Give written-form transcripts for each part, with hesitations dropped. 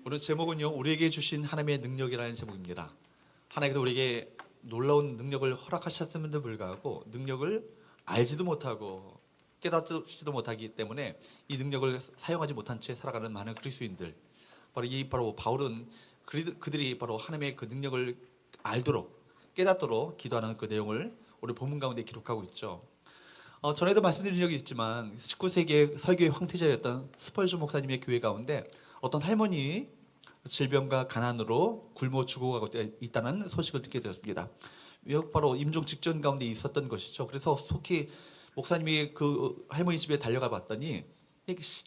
오늘 제목은요, 우리에게 주신 하나님의 능력이라는 제목입니다. 하나님께서 우리에게 놀라운 능력을 허락하셨음에도 불구하고 능력을 알지도 못하고 깨닫지도 못하기 때문에 이 능력을 사용하지 못한 채 살아가는 많은 그리스도인들, 바로 바울은 그들이 바로 하나님의 그 능력을 알도록 깨닫도록 기도하는 그 내용을 우리 본문 가운데 기록하고 있죠. 전에도 말씀드린 적이 있지만 19세기의 설교의 황태자였던 스펄전 목사님의 교회 가운데 어떤 할머니 질병과 가난으로 굶어 죽어가고 있다는 소식을 듣게 되었습니다. 바로 임종 직전 가운데 있었던 것이죠. 그래서 속히 목사님이 그 할머니 집에 달려가 봤더니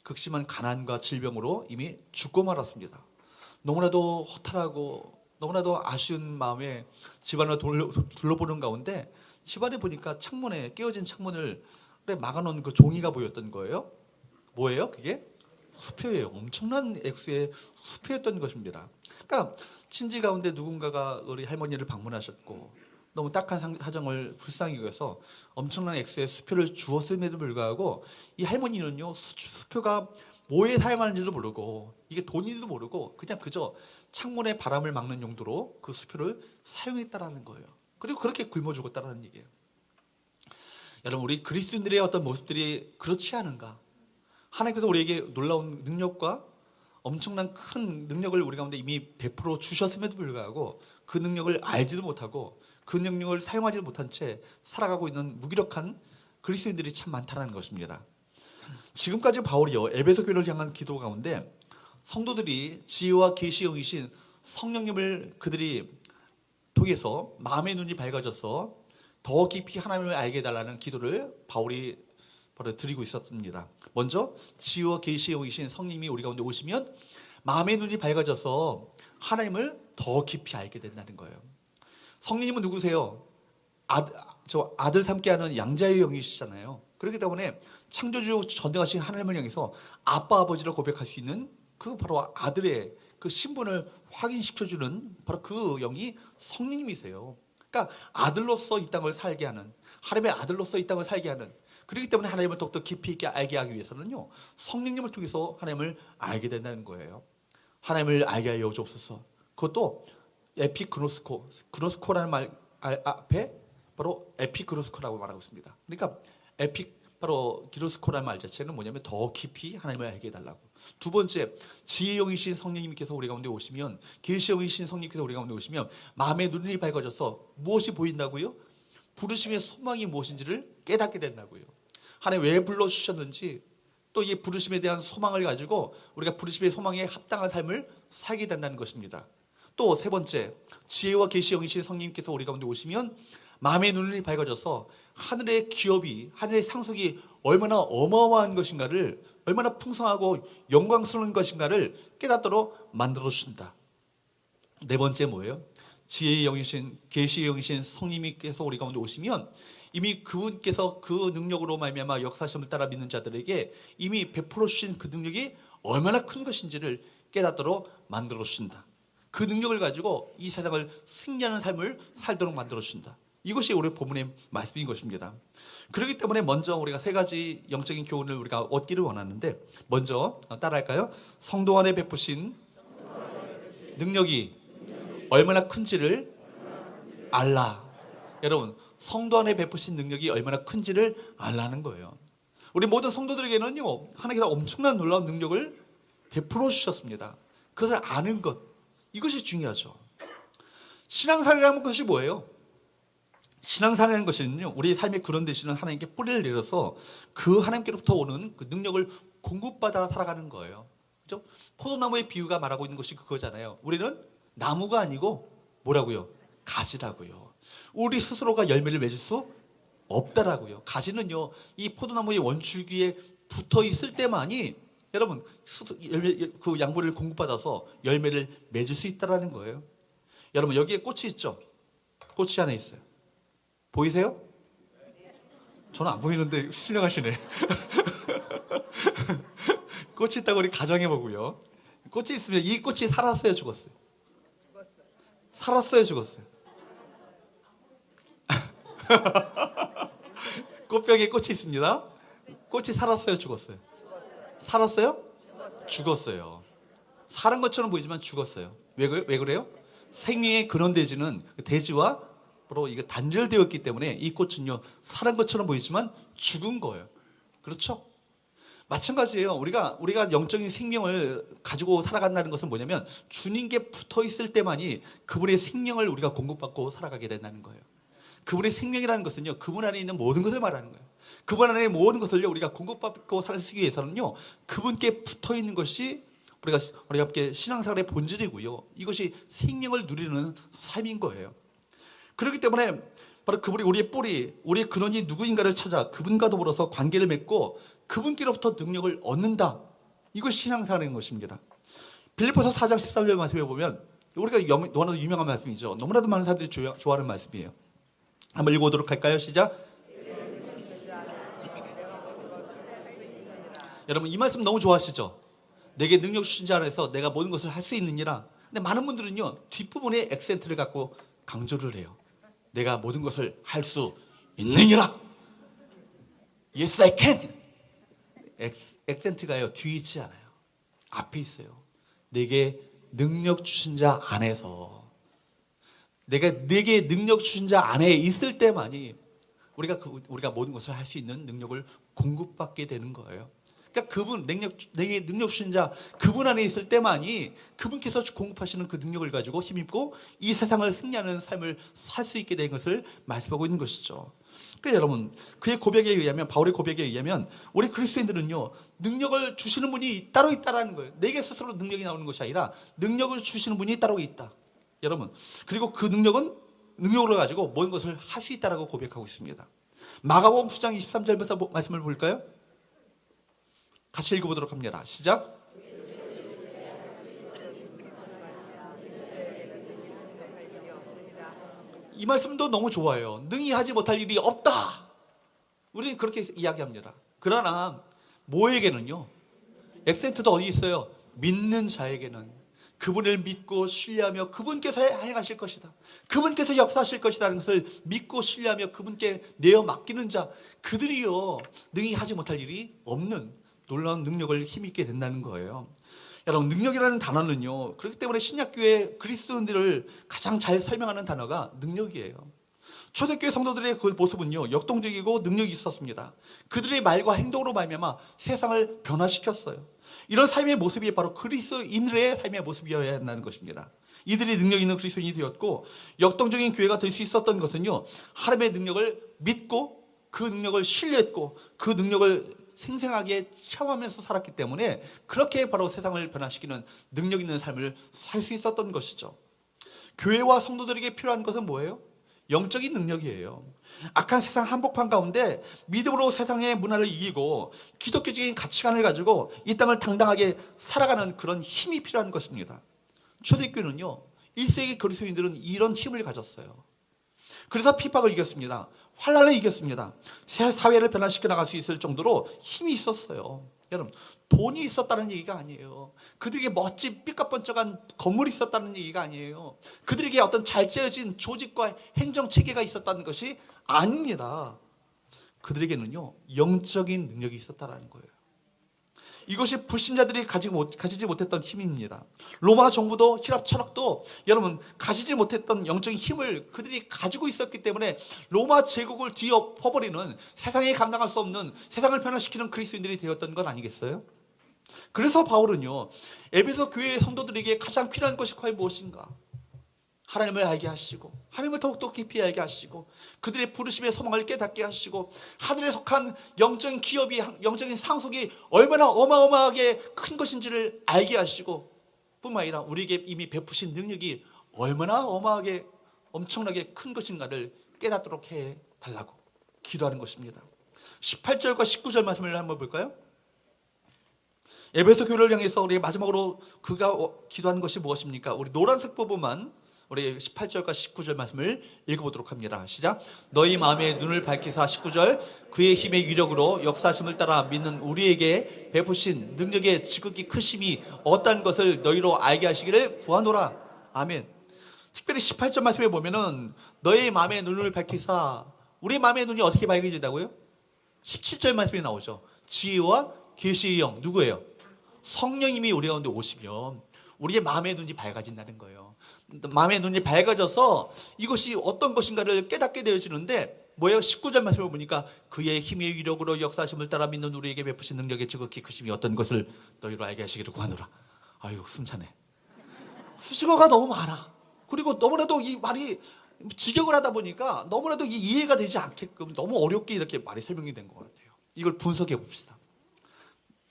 극심한 가난과 질병으로 이미 죽고 말았습니다. 너무나도 허탈하고 너무나도 아쉬운 마음에 집안을 둘러보는 가운데 집안에 보니까 창문에 깨어진 창문을 막아놓은 그 종이가 보였던 거예요. 뭐예요? 그게 수표예요. 엄청난 액수의 수표였던 것입니다. 그러니까 친지 가운데 누군가가 우리 할머니를 방문하셨고 너무 딱한 사정을 불쌍히 여겨서 엄청난 액수의 수표를 주었음에도 불구하고 이 할머니는요, 수표가 뭐에 사용하는지도 모르고 이게 돈인지도 모르고 그저 창문에 바람을 막는 용도로 그 수표를 사용했다라는 거예요. 그리고 그렇게 굶어 죽었다라는 얘기예요. 여러분, 우리 그리스도인들의 어떤 모습들이 그렇지 않은가? 하나님께서 우리에게 놀라운 능력과 엄청난 큰 능력을 우리 가운데 이미 베풀어 주셨음에도 불구하고 그 능력을 알지도 못하고 그 능력을 사용하지도 못한 채 살아가고 있는 무기력한 그리스도인들이 참 많다는 것입니다. 지금까지 바울이요, 에베소 교회를 향한 기도 가운데 성도들이 지혜와 계시의 영이신 성령님을 그들이 통해서 마음의 눈이 밝아져서 더 깊이 하나님을 알게 해달라는 기도를 바울이 바로 드리고 있었습니다. 먼저 지혜와 계시의 영이신 성령님이 우리 가운데 오시면 마음의 눈이 밝아져서 하나님을 더 깊이 알게 된다는 거예요. 성령님은 누구세요? 아들 삼게 하는 양자의 영이시잖아요. 그렇기 때문에 창조주 전능하신 하나님을 향해서 아빠 아버지를 고백할 수 있는 그 바로 아들의 그 신분을 확인시켜주는 바로 그 영이 성령님이세요. 그러니까 아들로서 이 땅을 살게 하는, 하나님의 아들로서 이 땅을 살게 하는, 그렇기 때문에 하나님을 더욱더 깊이 있게 알게 하기 위해서는요, 성령님을 통해서 하나님을 알게 된다는 거예요. 하나님을 알게 하여 주옵소서. 그것도 그노스코라는 말 앞에 바로 에피그노스코라고 말하고 있습니다. 그러니까 바로 기노스코라는 말 자체는 뭐냐면 더 깊이 하나님을 알게 해달라고. 두 번째, 지혜의 영이신 성령님께서 우리 가운데 오시면, 계시의 영이신 성령님께서 우리 가운데 오시면 마음의 눈이 밝아져서 무엇이 보인다고요? 부르심의 소망이 무엇인지를 깨닫게 된다고요. 하나님 왜 불러주셨는지, 또 이 부르심에 대한 소망을 가지고 우리가 부르심의 소망에 합당한 삶을 살게 된다는 것입니다. 또 세 번째, 지혜와 계시의 영이신 성령님께서 우리 가운데 오시면 마음의 눈이 밝아져서 하늘의 기업이, 하늘의 상속이 얼마나 어마어마한 것인가를, 얼마나 풍성하고 영광스러운 것인가를 깨닫도록 만들어주신다. 네 번째 뭐예요? 지혜의 영이신, 계시의 영이신 성령님께서 우리 가운데 오시면 이미 그분께서 그 능력으로 말미암아 역사심을 따라 믿는 자들에게 이미 베풀어 주신 그 능력이 얼마나 큰 것인지를 깨닫도록 만들어 주신다. 그 능력을 가지고 이 세상을 승리하는 삶을 살도록 만들어 주신다. 이것이 우리 본문의 말씀인 것입니다. 그렇기 때문에 먼저 우리가 세 가지 영적인 교훈을 우리가 얻기를 원하는데, 먼저 따라할까요? 성도 안에 베푸신 능력이 얼마나 큰지를 알라. 여러분, 성도 안에 베푸신 능력이 얼마나 큰지를 알라는 거예요. 우리 모든 성도들에게는요, 하나님께서 엄청난 놀라운 능력을 베풀어 주셨습니다. 그것을 아는 것, 이것이 중요하죠. 신앙생활이라는 것이 뭐예요? 신앙생활이라는 것은요, 우리 삶의 그런 되시는 하나님께 뿌리를 내려서 그 하나님께로부터 오는 그 능력을 공급받아 살아가는 거예요. 그렇죠? 포도나무의 비유가 말하고 있는 것이 그거잖아요. 우리는 나무가 아니고 뭐라고요? 가지라고요. 우리 스스로가 열매를 맺을 수 없다라고요. 가지는요, 이 포도나무의 원줄기에 붙어 있을 때만이 여러분 그 양분을 공급받아서 열매를 맺을 수 있다라는 거예요. 여러분, 여기에 꽃이 있죠? 꽃이 하나 있어요. 보이세요? 저는 안 보이는데 신령하시네. 꽃이 있다고 우리 가정해보고요. 꽃이 있으면 이 꽃이 살았어요, 죽었어요? 살았어요, 죽었어요? 꽃병에 꽃이 있습니다. 꽃이 살았어요, 죽었어요? 살았어요? 죽었어요. 살은 것처럼 보이지만 죽었어요. 왜 그래요? 생명의 근원대지는 대지와 바로 이게 단절되었기 때문에 이 꽃은요, 살은 것처럼 보이지만 죽은 거예요. 그렇죠? 마찬가지예요. 우리가 영적인 생명을 가지고 살아간다는 것은 뭐냐면 주님께 붙어 있을 때만이 그분의 생명을 우리가 공급받고 살아가게 된다는 거예요. 그분의 생명이라는 것은요, 그분 안에 있는 모든 것을 말하는 거예요. 그분 안에 모든 것을요, 우리가 공급받고 살기 위해서는요, 그분께 붙어 있는 것이 우리가 함께 신앙생활의 본질이고요. 이것이 생명을 누리는 삶인 거예요. 그렇기 때문에 바로 그분이 우리의 뿌리, 우리의 근원이 누구인가를 찾아 그분과 더불어서 관계를 맺고 그분께로부터 능력을 얻는다. 이것이 신앙생활인 것입니다. 빌립보서 4장 13절 말씀에 보면 우리가 너무나도 유명한 말씀이죠. 너무나도 많은 사람들이 좋아하는 말씀이에요. 한번 읽어보도록 할까요? 시작. 여러분 이 말씀 너무 좋아하시죠? 내게 능력 주신 자 안에서 내가 모든 것을 할 수 있느니라. 근데 많은 분들은요, 뒷부분에 액센트를 갖고 강조를 해요. 내가 모든 것을 할 수 있느니라. Yes, I can. 액센트가요, 뒤에 있지 않아요. 앞에 있어요. 내게 능력 주신 자 안에서, 내게 능력 주신 자 안에 있을 때만이 우리가 모든 것을 할 수 있는 능력을 공급받게 되는 거예요. 그러니까 내게 능력 주신 자, 그분 안에 있을 때만이 그분께서 공급하시는 그 능력을 가지고 힘입고 이 세상을 승리하는 삶을 살 수 있게 된 것을 말씀하고 있는 것이죠. 그러니까 여러분, 바울의 고백에 의하면 우리 그리스도인들은요, 능력을 주시는 분이 따로 있다라는 거예요. 내게 스스로 능력이 나오는 것이 아니라 능력을 주시는 분이 따로 있다. 여러분, 그리고 그 능력을 가지고 모든 것을 할 수 있다라고 고백하고 있습니다. 마가복음 9장 23절 말씀을 볼까요? 같이 읽어보도록 합니다. 시작. 이 말씀도 너무 좋아요. 능히 하지 못할 일이 없다. 우리는 그렇게 이야기합니다. 그러나 뭐에게는요? 액센트도 어디 있어요? 믿는 자에게는 그분을 믿고 신뢰하며 그분께서 행하실 것이다. 그분께서 역사하실 것이라는 것을 믿고 신뢰하며 그분께 내어 맡기는 자, 그들이요, 능히 하지 못할 일이 없는 놀라운 능력을 힘입게 된다는 거예요. 여러분, 능력이라는 단어는요, 그렇기 때문에 신약교회 그리스도인들을 가장 잘 설명하는 단어가 능력이에요. 초대교회 성도들의 그 모습은요, 역동적이고 능력이 있었습니다. 그들의 말과 행동으로 말미암아 세상을 변화시켰어요. 이런 삶의 모습이 바로 그리스도인들의 삶의 모습이어야 한다는 것입니다. 이들이 능력 있는 그리스도인이 되었고, 역동적인 교회가 될 수 있었던 것은요, 하나님의 능력을 믿고 그 능력을 신뢰했고 그 능력을 생생하게 체험하면서 살았기 때문에 그렇게 바로 세상을 변화시키는 능력 있는 삶을 살 수 있었던 것이죠. 교회와 성도들에게 필요한 것은 뭐예요? 영적인 능력이에요. 악한 세상 한복판 가운데 믿음으로 세상의 문화를 이기고 기독교적인 가치관을 가지고 이 땅을 당당하게 살아가는 그런 힘이 필요한 것입니다. 초대교회는요, 1세기 그리스도인들은 이런 힘을 가졌어요. 그래서 핍박을 이겼습니다. 환난을 이겼습니다. 새 사회를 변화시켜 나갈 수 있을 정도로 힘이 있었어요. 여러분, 돈이 있었다는 얘기가 아니에요. 그들에게 멋진 삐까뻔쩍한 건물이 있었다는 얘기가 아니에요. 그들에게 어떤 잘 짜여진 조직과 행정체계가 있었다는 것이 아닙니다. 그들에게는요, 영적인 능력이 있었다는 거예요. 이것이 불신자들이 가지지 못했던 힘입니다. 로마 정부도 히랍 철학도 여러분 가지지 못했던 영적인 힘을 그들이 가지고 있었기 때문에 로마 제국을 뒤엎어버리는, 세상에 감당할 수 없는, 세상을 변화시키는 그리스도인들이 되었던 건 아니겠어요? 그래서 바울은요, 에베소 교회의 성도들에게 가장 필요한 것이 과연 무엇인가? 하나님을 알게 하시고 하나님을 더욱더 깊이 알게 하시고 그들의 부르심의 소망을 깨닫게 하시고 하늘에 속한 영적인 기업이, 영적인 상속이 얼마나 어마어마하게 큰 것인지를 알게 하시고 뿐만 아니라 우리에게 이미 베푸신 능력이 얼마나 어마하게 엄청나게 큰 것인가를 깨닫도록 해달라고 기도하는 것입니다. 18절과 19절 말씀을 한번 볼까요? 에베소 교회를 향해서 우리 마지막으로 그가 기도하는 것이 무엇입니까? 우리 노란색 부분만 우리 18절과 19절 말씀을 읽어보도록 합니다. 시작. 너희 마음의 눈을 밝히사 19절 그의 힘의 위력으로 역사하심을 따라 믿는 우리에게 베푸신 능력의 지극히 크심이 어떠한 것을 너희로 알게 하시기를 구하노라. 아멘. 특별히 18절 말씀에 보면은 너희 마음의 눈을 밝히사, 우리 마음의 눈이 어떻게 밝혀진다고요? 17절 말씀에 나오죠. 지혜와 계시의 영, 누구예요? 성령님이 우리 가운데 오시면 우리의 마음의 눈이 밝아진다는 거예요. 마음의 눈이 밝아져서 이것이 어떤 것인가를 깨닫게 되어지는데 뭐예요? 19절 말씀을 보니까 그의 힘의 위력으로 역사하심을 따라 믿는 우리에게 베푸신 능력의 지극히 크심이 어떤 것을 너희로 알게 하시기를 구하노라. 아유, 숨차네. 수식어가 너무 많아. 그리고 너무나도 이 말이 직역을 하다 보니까 너무나도 이해가 되지 않게끔 너무 어렵게 이렇게 말이 설명이 된 것 같아요. 이걸 분석해 봅시다.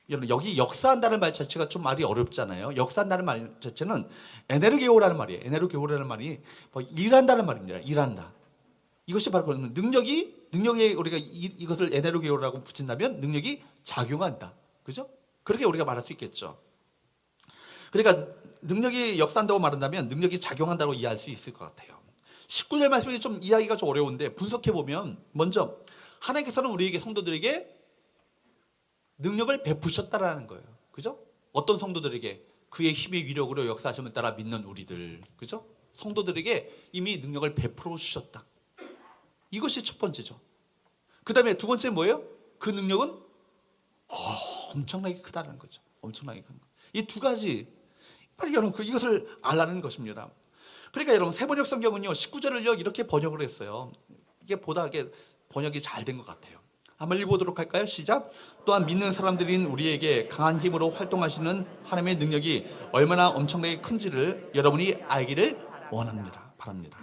여러분, 여기 역사한다는 말 자체가 좀 말이 어렵잖아요. 역사한다는 말 자체는 에네르게오라는 말이에요. 에네르게오라는 말이 뭐 일한다는 말입니다. 일한다. 이것이 바로 그러면 능력에 우리가 이것을 에네르게오라고 붙인다면 능력이 작용한다. 그죠? 그렇게 우리가 말할 수 있겠죠. 그러니까 능력이 역사한다고 말한다면 능력이 작용한다고 이해할 수 있을 것 같아요. 19절 말씀이 좀 이해하기가 좀 어려운데 분석해 보면 먼저 하나님께서는 우리에게 성도들에게 능력을 베푸셨다라는 거예요. 그죠? 어떤 성도들에게? 그의 힘의 위력으로 역사하심을 따라 믿는 우리들. 그죠? 성도들에게 이미 능력을 베풀어 주셨다. 이것이 첫 번째죠. 그 다음에 두 번째 뭐예요? 그 능력은 엄청나게 크다는 거죠. 엄청나게 큰 거. 이 두 가지, 빨리 여러분 이것을 알라는 것입니다. 그러니까 여러분 세번역 성경은요 19절을요 이렇게 번역을 했어요. 이게 보다 번역이 잘 된 것 같아요. 한번 읽어보도록 할까요? 시작. 또한 믿는 사람들인 우리에게 강한 힘으로 활동하시는 하나님의 능력이 얼마나 엄청나게 큰지를 여러분이 알기를 원합니다. 바랍니다.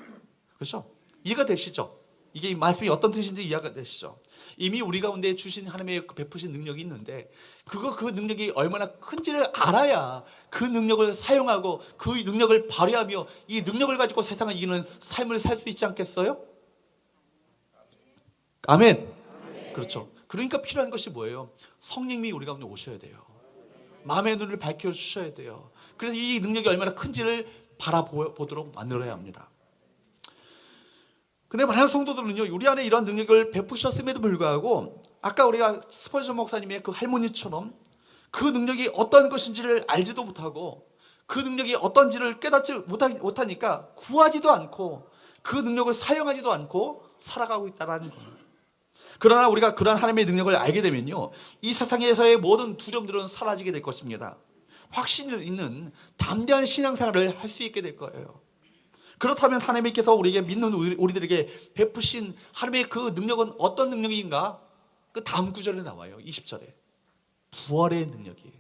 그렇죠? 이해가 되시죠? 이게 이 말씀이 어떤 뜻인지 이해가 되시죠? 이미 우리 가운데 주신 하나님의 베푸신 능력이 있는데 그 능력이 얼마나 큰지를 알아야 그 능력을 사용하고 그 능력을 발휘하며 이 능력을 가지고 세상을 이기는 삶을 살 수 있지 않겠어요? 아멘. 그렇죠. 그러니까 필요한 것이 뭐예요? 성령님이 우리 가운데 오셔야 돼요. 마음의 눈을 밝혀주셔야 돼요. 그래서 이 능력이 얼마나 큰지를 바라보도록 만들어야 합니다. 근데 많은 성도들은요, 우리 안에 이런 능력을 베푸셨음에도 불구하고 아까 우리가 스펄전 목사님의 그 할머니처럼 그 능력이 어떤 것인지를 알지도 못하고 그 능력이 어떤지를 깨닫지 못하니까 구하지도 않고 그 능력을 사용하지도 않고 살아가고 있다는 거예요. 그러나 우리가 그러한 하나님의 능력을 알게 되면요, 이 세상에서의 모든 두려움들은 사라지게 될 것입니다. 확신 있는 담대한 신앙생활을 할 수 있게 될 거예요. 그렇다면 하나님께서 우리에게 믿는 우리들에게 베푸신 하나님의 그 능력은 어떤 능력인가? 그 다음 구절에 나와요. 20절에. 부활의 능력이에요.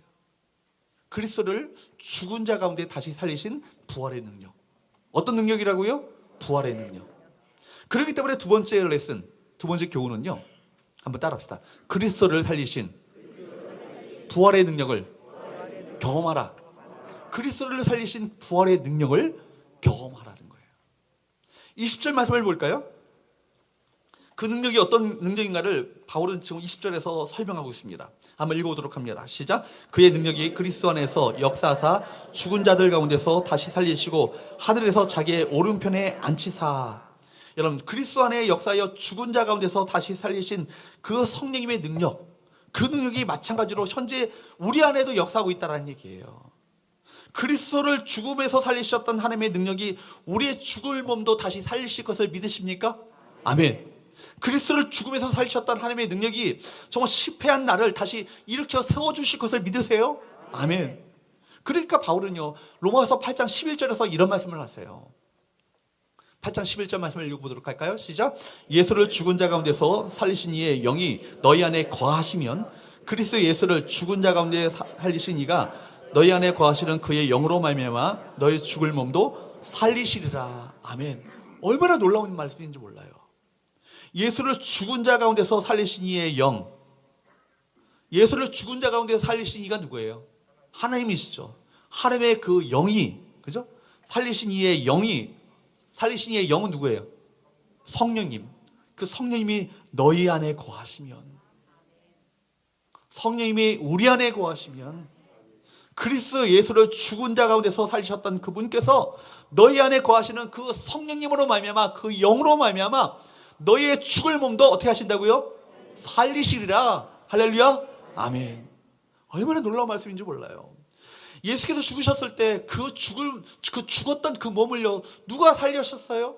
그리스도를 죽은 자 가운데 다시 살리신 부활의 능력. 어떤 능력이라고요? 부활의 능력. 그렇기 때문에 두 번째 레슨, 두 번째 교훈은요, 한번 따라합시다. 그리스도를 살리신 부활의 능력을 경험하라. 그리스도를 살리신 부활의 능력을 경험하라는 거예요. 20절 말씀을 볼까요? 그 능력이 어떤 능력인가를 바울은 지금 20절에서 설명하고 있습니다. 한번 읽어보도록 합니다. 시작. 그의 능력이 그리스도 안에서 역사하사 죽은 자들 가운데서 다시 살리시고 하늘에서 자기의 오른편에 앉히사. 여러분, 그리스도 안에 역사하여 죽은 자 가운데서 다시 살리신 그 성령님의 능력, 그 능력이 마찬가지로 현재 우리 안에도 역사하고 있다는 얘기예요. 그리스도를 죽음에서 살리셨던 하나님의 능력이 우리의 죽을 몸도 다시 살리실 것을 믿으십니까? 아멘. 그리스도를 죽음에서 살리셨던 하나님의 능력이 정말 실패한 나를 다시 일으켜 세워주실 것을 믿으세요? 아멘. 그러니까 바울은요, 로마서 8장 11절에서 이런 말씀을 하세요. 8장 11절 말씀을 읽어보도록 할까요? 시작. 예수를 죽은 자 가운데서 살리신 이의 영이 너희 안에 거하시면 그리스도 예수를 죽은 자 가운데 살리신 이가 너희 안에 거하시는 그의 영으로 말미암아 너희 죽을 몸도 살리시리라. 아멘. 얼마나 놀라운 말씀인지 몰라요. 예수를 죽은 자 가운데서 살리신 이의 영. 예수를 죽은 자 가운데서 살리신 이가 누구예요? 하나님이시죠. 하나님의 그 영이, 그죠? 살리신 이의 영은 누구예요? 성령님. 그 성령님이 너희 안에 거하시면, 성령님이 우리 안에 거하시면 그리스도 예수를 죽은 자 가운데서 살리셨던 그분께서 너희 안에 거하시는 그 성령님으로 말미암아, 그 영으로 말미암아 너희의 죽을 몸도 어떻게 하신다고요? 살리시리라. 할렐루야. 아멘. 얼마나 놀라운 말씀인지 몰라요. 예수께서 죽으셨을 때 그 죽었던 그 몸을요, 누가 살리셨어요?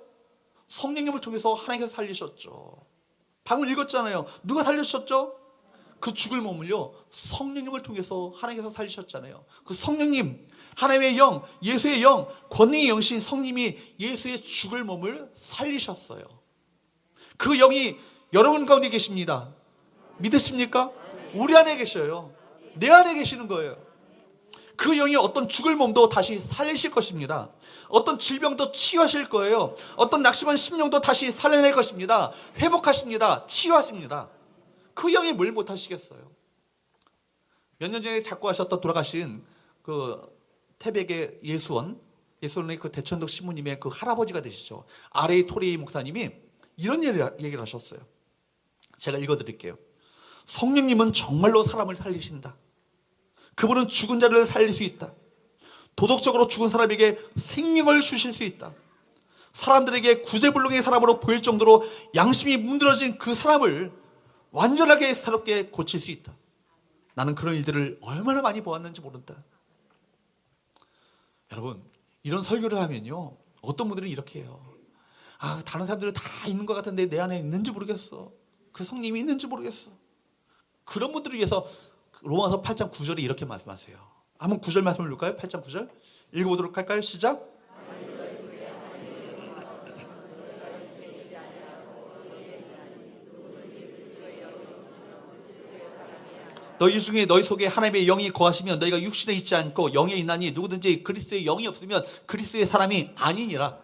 성령님을 통해서 하나님께서 살리셨죠. 방금 읽었잖아요. 누가 살리셨죠? 그 죽을 몸을요, 성령님을 통해서 하나님께서 살리셨잖아요. 그 성령님, 하나님의 영, 예수의 영, 권능의 영신 성님이 예수의 죽을 몸을 살리셨어요. 그 영이 여러분 가운데 계십니다. 믿으십니까? 우리 안에 계셔요. 내 안에 계시는 거예요. 그 영이 어떤 죽을 몸도 다시 살리실 것입니다. 어떤 질병도 치유하실 거예요. 어떤 낙심한 심령도 다시 살려낼 것입니다. 회복하십니다. 치유하십니다. 그 영이 뭘 못하시겠어요? 몇 년 전에 작고 하셨던 돌아가신 그 태백의 예수원의 그 대천덕 신부님의 그 할아버지가 되시죠. 아레이 토리 목사님이 이런 얘기를 하셨어요. 제가 읽어드릴게요. 성령님은 정말로 사람을 살리신다. 그분은 죽은 자를 살릴 수 있다. 도덕적으로 죽은 사람에게 생명을 주실 수 있다. 사람들에게 구제불능의 사람으로 보일 정도로 양심이 문드러진 그 사람을 완전하게 새롭게 고칠 수 있다. 나는 그런 일들을 얼마나 많이 보았는지 모른다. 여러분, 이런 설교를 하면요, 어떤 분들은 이렇게 해요. 다른 사람들은 다 있는 것 같은데 내 안에 있는지 모르겠어. 그 성님이 있는지 모르겠어. 그런 분들을 위해서 로마서 8장 9절에 이렇게 말씀하세요. 한번 9절 말씀을 볼까요? 8장 9절 읽어보도록 할까요? 시작. 너희 중에 너희 속에 하나님의 영이 거하시면 너희가 육신에 있지 않고 영에 있나니 누구든지 그리스도의 영이 없으면 그리스도의 사람이 아니니라.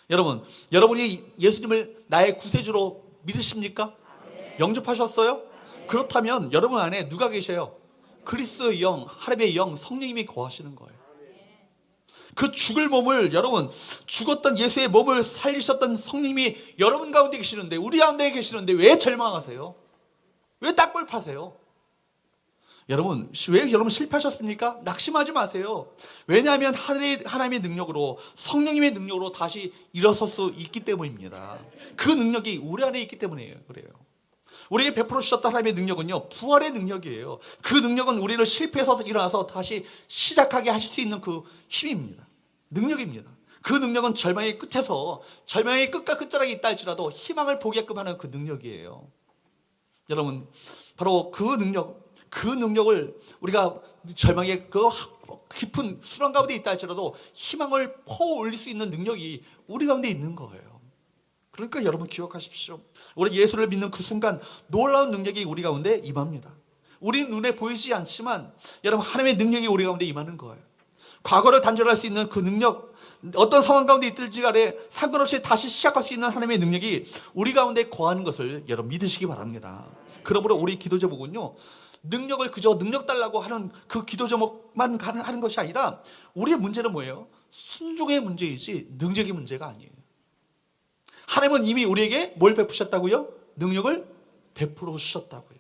여러분, 여러분이 예수님을 나의 구세주로 믿으십니까? 영접하셨어요? 그렇다면 여러분 안에 누가 계셔요? 그리스도의 영, 하나님의 영, 성령님이 거하시는 거예요. 그 죽을 몸을, 여러분, 죽었던 예수의 몸을 살리셨던 성령님이 여러분 가운데 계시는데, 우리 가운데 계시는데 왜 절망하세요? 왜 딱볼 파세요? 여러분, 왜 여러분 실패하셨습니까? 낙심하지 마세요. 왜냐하면 하나님의 능력으로, 성령님의 능력으로 다시 일어설 수 있기 때문입니다. 그 능력이 우리 안에 있기 때문이에요. 그래요. 우리에게 베풀어 주셨던 하나님의 능력은요, 부활의 능력이에요. 그 능력은 우리를 실패해서 일어나서 다시 시작하게 하실 수 있는 그 힘입니다. 능력입니다. 그 능력은 절망의 끝에서, 절망의 끝과 끝자락에 있다 할지라도 희망을 보게끔 하는 그 능력이에요. 여러분, 바로 그 능력을 우리가 절망의 그 깊은 수렁 가운데 있다 할지라도 희망을 퍼 올릴 수 있는 능력이 우리 가운데 있는 거예요. 그러니까 여러분 기억하십시오. 우리 예수를 믿는 그 순간 놀라운 능력이 우리 가운데 임합니다. 우리 눈에 보이지 않지만 여러분 하나님의 능력이 우리 가운데 임하는 거예요. 과거를 단절할 수 있는 그 능력, 어떤 상황 가운데 있을지 간에 상관없이 다시 시작할 수 있는 하나님의 능력이 우리 가운데 거하는 것을 여러분 믿으시기 바랍니다. 그러므로 우리 기도 제목은요, 능력을 그저 능력 달라고 하는 그 기도 제목만 하는 것이 아니라 우리의 문제는 뭐예요? 순종의 문제이지 능력의 문제가 아니에요. 하나님은 이미 우리에게 뭘 베푸셨다고요? 능력을 베풀어 주셨다고요.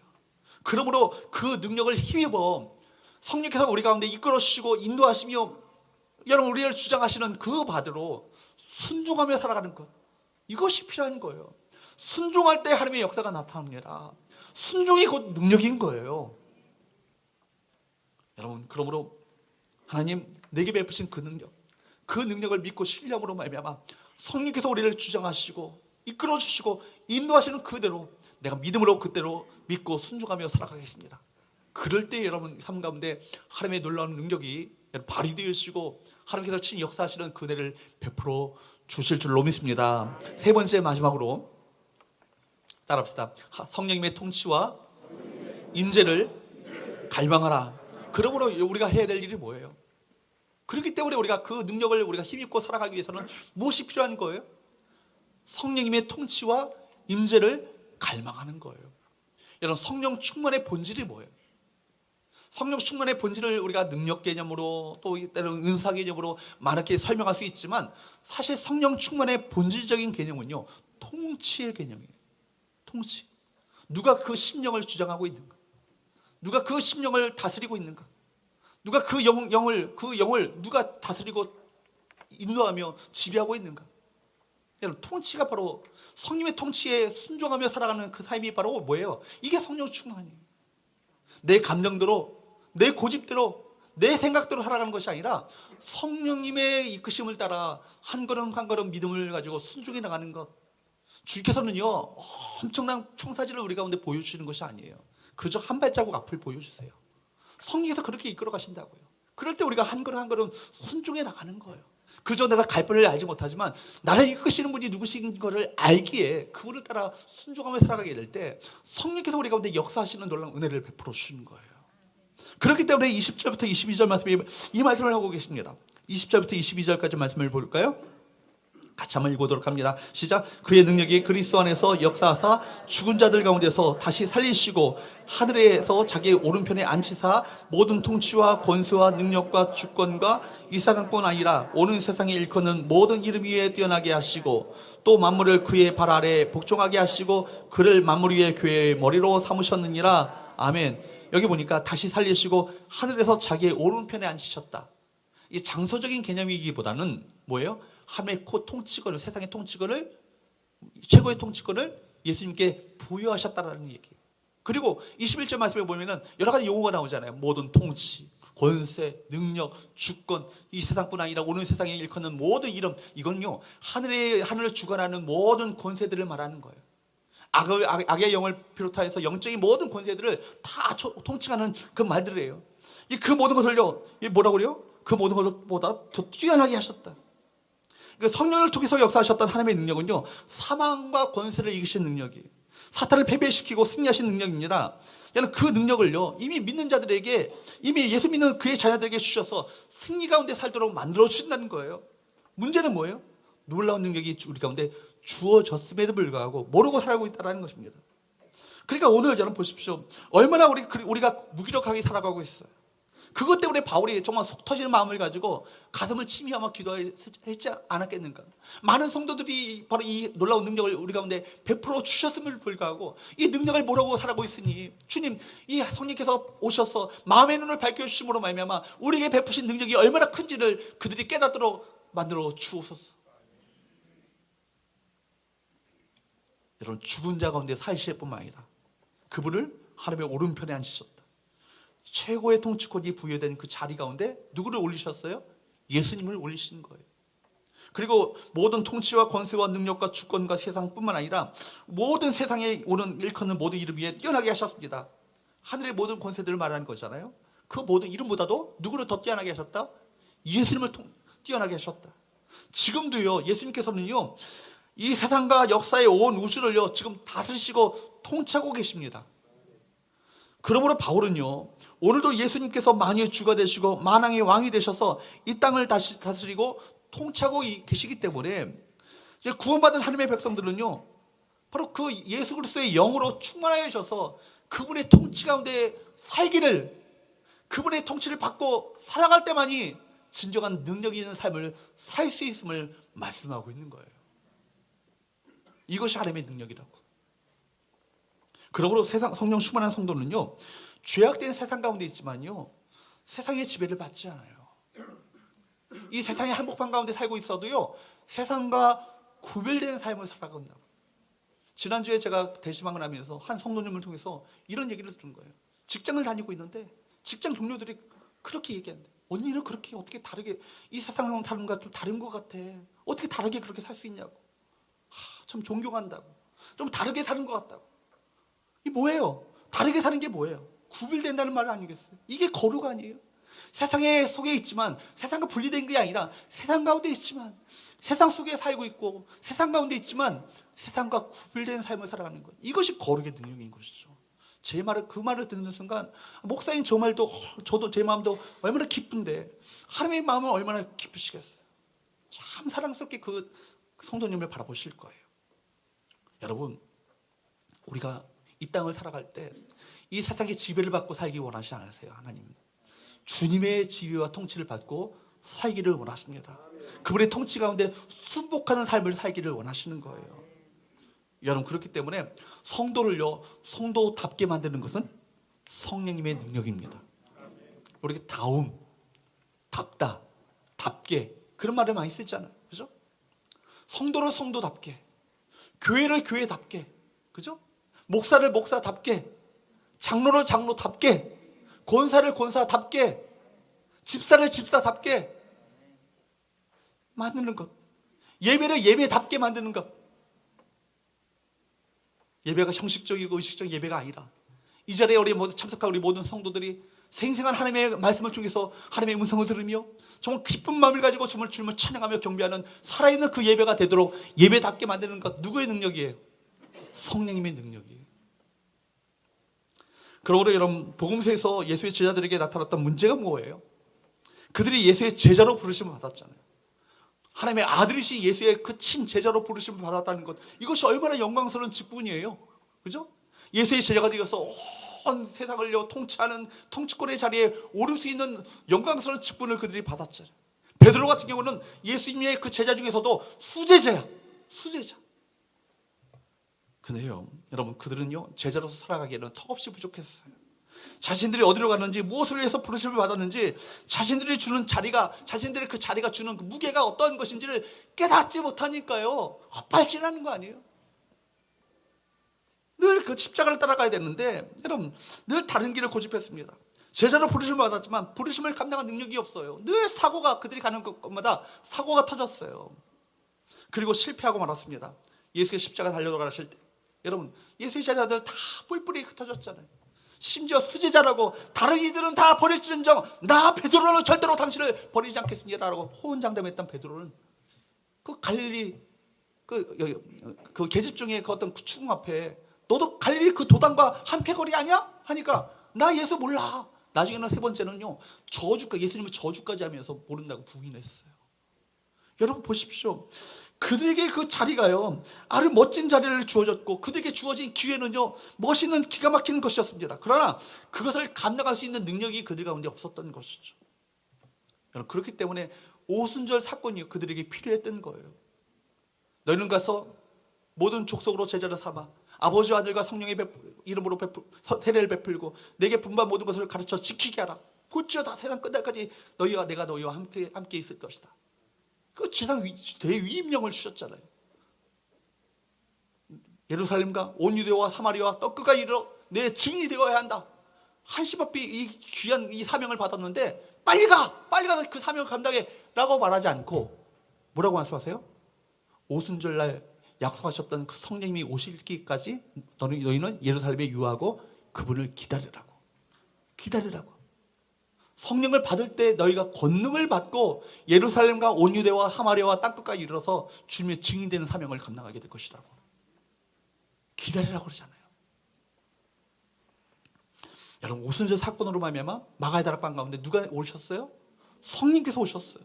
그러므로 그 능력을 힘입어 성령께서 우리 가운데 이끌어 주시고 인도하시며 여러분 우리를 주장하시는 그 바대로 순종하며 살아가는 것, 이것이 필요한 거예요. 순종할 때 하나님의 역사가 나타납니다. 순종이 곧 능력인 거예요. 여러분, 그러므로 하나님 내게 베푸신 그 능력을 믿고 신뢰함으로 말미암아 성령께서 우리를 주장하시고 이끌어 주시고 인도하시는 그대로 내가 믿음으로 그대로 믿고 순종하며 살아가겠습니다. 그럴 때 여러분 삶 가운데 하나님의 놀라운 능력이 발휘되시고 하나님께서 친히 역사하시는 그대를 베풀어 주실 줄로 믿습니다. 세 번째 마지막으로 따라합시다. 성령님의 통치와 임재를 갈망하라. 그러므로 우리가 해야 될 일이 뭐예요? 그렇기 때문에 우리가 그 능력을 우리가 힘입고 살아가기 위해서는 무엇이 필요한 거예요? 성령님의 통치와 임재를 갈망하는 거예요. 여러분, 성령 충만의 본질이 뭐예요? 성령 충만의 본질을 우리가 능력 개념으로 또 때로는 은사 개념으로 많게 설명할 수 있지만 사실 성령 충만의 본질적인 개념은요, 통치의 개념이에요. 통치. 누가 그 심령을 주장하고 있는가? 누가 그 심령을 다스리고 있는가? 누가 그 영을 누가 다스리고 인도하며 지배하고 있는가? 여러분, 통치가 바로 성령의 통치에 순종하며 살아가는 그 삶이 바로 뭐예요? 이게 성령 충만이에요. 내 감정대로, 내 고집대로, 내 생각대로 살아가는 것이 아니라 성령님의 이끄심을 따라 한 걸음 한 걸음 믿음을 가지고 순종해 나가는 것. 주께서는요, 엄청난 청사진을 우리 가운데 보여주시는 것이 아니에요. 그저 한 발자국 앞을 보여주세요. 성령께서 그렇게 이끌어 가신다고요. 그럴 때 우리가 한 걸음 한 걸음 순종해 나가는 거예요. 그저 내가 갈 바를 알지 못하지만 나를 이끄시는 분이 누구신 것을 알기에 그분을 따라 순종하며 살아가게 될 때 성령께서 우리 가운데 역사하시는 놀라운 은혜를 베풀어 주시는 거예요. 그렇기 때문에 20절부터 22절 말씀이 이 말씀을 하고 계십니다. 20절부터 22절까지 말씀을 볼까요? 같이 한번 읽어보도록 합니다. 시작. 그의 능력이 그리스도 안에서 역사하사 죽은 자들 가운데서 다시 살리시고 하늘에서 자기의 오른편에 앉히사 모든 통치와 권세와 능력과 주권과 이 세상뿐 아니라 오는 세상에 일컫는 모든 이름 위에 뛰어나게 하시고 또 만물을 그의 발 아래 복종하게 하시고 그를 만물 위의 교회의 머리로 삼으셨느니라. 아멘. 여기 보니까 다시 살리시고 하늘에서 자기의 오른편에 앉히셨다. 이 장소적인 개념이기보다는 뭐예요? 하나님의 통치권을, 세상의 통치권을, 최고의 통치권을 예수님께 부여하셨다라는 얘기예요. 그리고 21절 말씀에 보면은 여러 가지 용어가 나오잖아요. 모든 통치, 권세, 능력, 주권, 이 세상뿐 아니라 오는 세상에 일컫는 모든 이름, 이건요 하늘을 주관하는 모든 권세들을 말하는 거예요. 악의 영을 비롯하여서 영적인 모든 권세들을 다 통칭하는 그 말들이에요. 그 모든 것을요, 뭐라고 그래요? 그 모든 것보다 더 뛰어나게 하셨다. 성령을 통해서 역사하셨던 하나님의 능력은요, 사망과 권세를 이기신 능력이에요. 사탄을 패배시키고 승리하신 능력입니다. 그 능력을요, 이미 믿는 자들에게, 이미 예수 믿는 그의 자녀들에게 주셔서 승리 가운데 살도록 만들어 주신다는 거예요. 문제는 뭐예요? 놀라운 능력이 우리 가운데 주어졌음에도 불구하고 모르고 살고 있다는 것입니다. 그러니까 오늘 여러분 보십시오. 얼마나 우리가 무기력하게 살아가고 있어요. 그것 때문에 바울이 정말 속 터지는 마음을 가지고 가슴을 치미하며 기도했지 않았겠는가. 많은 성도들이 바로 이 놀라운 능력을 우리 가운데 베풀어 주셨음을 불구하고 이 능력을 모르고 살아가고 있으니 주님, 이 성령께서 오셔서 마음의 눈을 밝혀주심으로 말미암아 우리에게 베푸신 능력이 얼마나 큰지를 그들이 깨닫도록 만들어 주옵소서. 여러분, 죽은 자 가운데 사실 뿐만 아니라 그분을 하나님의 오른편에 앉히셨다. 최고의 통치권이 부여된 그 자리 가운데 누구를 올리셨어요? 예수님을 올리신 거예요. 그리고 모든 통치와 권세와 능력과 주권과 세상뿐만 아니라 모든 세상에 오는 일컫는 모든 이름 위에 뛰어나게 하셨습니다. 하늘의 모든 권세들을 말하는 거잖아요. 그 모든 이름보다도 누구를 더 뛰어나게 하셨다? 예수님을 뛰어나게 하셨다. 지금도요, 예수님께서는요, 이 세상과 역사의 온 우주를요, 지금 다스리시고 통치하고 계십니다. 그러므로 바울은요, 오늘도 예수님께서 만유의 주가 되시고 만왕의 왕이 되셔서 이 땅을 다시 다스리고 통치하고 계시기 때문에 구원받은 하나님의 백성들은요, 바로 그 예수 그리스도의 영으로 충만하셔서 그분의 통치 가운데 살기를, 그분의 통치를 받고 살아갈 때만이 진정한 능력이 있는 삶을 살 수 있음을 말씀하고 있는 거예요. 이것이 하나님의 능력이라고. 그러므로 성령 충만한 성도는요, 죄악된 세상 가운데 있지만요, 세상의 지배를 받지 않아요. 이 세상의 한복판 가운데 살고 있어도요, 세상과 구별된 삶을 살아간다고. 지난주에 제가 대시방을 하면서 한 성도님을 통해서 이런 얘기를 들은 거예요. 직장을 다니고 있는데 직장 동료들이 그렇게 얘기하는데, 언니는 그렇게 어떻게 다르게, 이 세상은 다른 것과 좀 다른 것 같아. 어떻게 다르게 그렇게 살 수 있냐고. 참 존경한다고. 좀 다르게 사는 것 같다고. 이게 뭐예요? 다르게 사는 게 뭐예요? 구별된다는 말 아니겠어요? 이게 거룩 아니에요? 세상에 속에 있지만, 세상과 분리된 게 아니라 세상 가운데 있지만, 세상 속에 살고 있고 세상 가운데 있지만 세상과 구별된 삶을 살아가는 것, 이것이 거룩의 능력인 것이죠. 제 말을, 그 말을 듣는 순간 목사님 저 말도, 저도 제 마음도 얼마나 기쁜데 하나님의 마음은 얼마나 기쁘시겠어요. 참 사랑스럽게 그 성도님을 바라보실 거예요. 여러분, 우리가 이 땅을 살아갈 때 이 세상의 지배를 받고 살기 원하지 않으세요. 하나님 주님의 지배와 통치를 받고 살기를 원하십니다. 그분의 통치 가운데 순복하는 삶을 살기를 원하시는 거예요. 여러분, 그렇기 때문에 성도를요, 성도답게 만드는 것은 성령님의 능력입니다. 우리가 다움, 답다, 답게, 그런 말을 많이 쓰잖아요. 그죠? 성도를 성도답게, 교회를 교회답게, 그죠? 목사를 목사답게, 장로를 장로답게, 권사를 권사답게, 집사를 집사답게 만드는 것, 예배를 예배답게 만드는 것. 예배가 형식적이고 의식적 예배가 아니라 이 자리에 우리 모두 참석한 우리 모든 성도들이 생생한 하나님의 말씀을 통해서 하나님의 음성을 들으며 정말 기쁜 마음을 가지고 주님을 찬양하며 경배하는 살아있는 그 예배가 되도록 예배답게 만드는 것, 누구의 능력이에요? 성령님의 능력이에요. 그러므로 여러분, 복음서에서 예수의 제자들에게 나타났던 문제가 뭐예요? 그들이 예수의 제자로 부르심을 받았잖아요. 하나님의 아들이신 예수의 그 친제자로 부르심을 받았다는 것, 이것이 얼마나 영광스러운 직분이에요. 그죠? 예수의 제자가 되어서 온 세상을 통치하는 통치권의 자리에 오를 수 있는 영광스러운 직분을 그들이 받았잖아요. 베드로 같은 경우는 예수님의 그 제자 중에서도 수제자야. 수제자. 근데요, 여러분, 그들은요, 제자로서 살아가기에는 턱없이 부족했어요. 자신들이 어디로 갔는지, 무엇을 위해서 부르심을 받았는지, 자신들이 주는 자리가, 자신들의 그 자리가 주는 그 무게가 어떠한 것인지를 깨닫지 못하니까요, 헛발질하는 거 아니에요? 늘 그 십자가를 따라가야 되는데, 여러분, 늘 다른 길을 고집했습니다. 제자로 부르심을 받았지만 부르심을 감당한 능력이 없어요. 늘 사고가, 그들이 가는 곳마다 사고가 터졌어요. 그리고 실패하고 말았습니다. 예수의 십자가 달려가실 때, 여러분, 예수의 제자들 다 뿔뿔이 흩어졌잖아요. 심지어 수제자라고 다른 이들은 다 버릴지언정 나 베드로는 절대로 당신을 버리지 않겠습니다라고 호언장담했던 베드로는 그 갈릴리 그 계집 중에 그 어떤 추궁 앞에 너도 갈릴리 그 도당과 한패거리 아니야? 하니까 나 예수 몰라. 나중에는 세 번째는요, 예수님을 저주까지 하면서 모른다고 부인했어요. 여러분 보십시오. 그들에게 그 자리가요, 아주 멋진 자리를 주어졌고, 그들에게 주어진 기회는요, 멋있는 기가 막히는 것이었습니다. 그러나 그것을 감당할 수 있는 능력이 그들 가운데 없었던 것이죠. 여러분, 그렇기 때문에 오순절 사건이 그들에게 필요했던 거예요. 너희는 가서 모든 족속으로 제자를 삼아 아버지와 아들과 성령의 이름으로 세례를 베풀고 내게 분반 모든 것을 가르쳐 지키게 하라. 볼지어다 세상 끝날까지 내가 너희와 함께 있을 것이다. 그 지상 대위임령을 주셨잖아요. 예루살렘과 온 유대와 사마리아와 떡끝까지 이르러 내 증인이 되어야 한다. 한시바삐 이 귀한 이 사명을 받았는데 빨리 가서 그 사명을 감당해 라고 말하지 않고 뭐라고 말씀하세요? 오순절날 약속하셨던 그 성령님이 오실기까지 너희는 예루살렘에 유하고 그분을 기다리라고. 성령을 받을 때 너희가 권능을 받고 예루살렘과 온 유대와 사마리아와 땅끝까지 이르러서 주님의 증인되는 사명을 감당하게 될 것이라고. 기다리라고 그러잖아요. 여러분, 오순절 사건으로 말미암아 마가의 다락방 가운데 누가 오셨어요? 성령께서 오셨어요.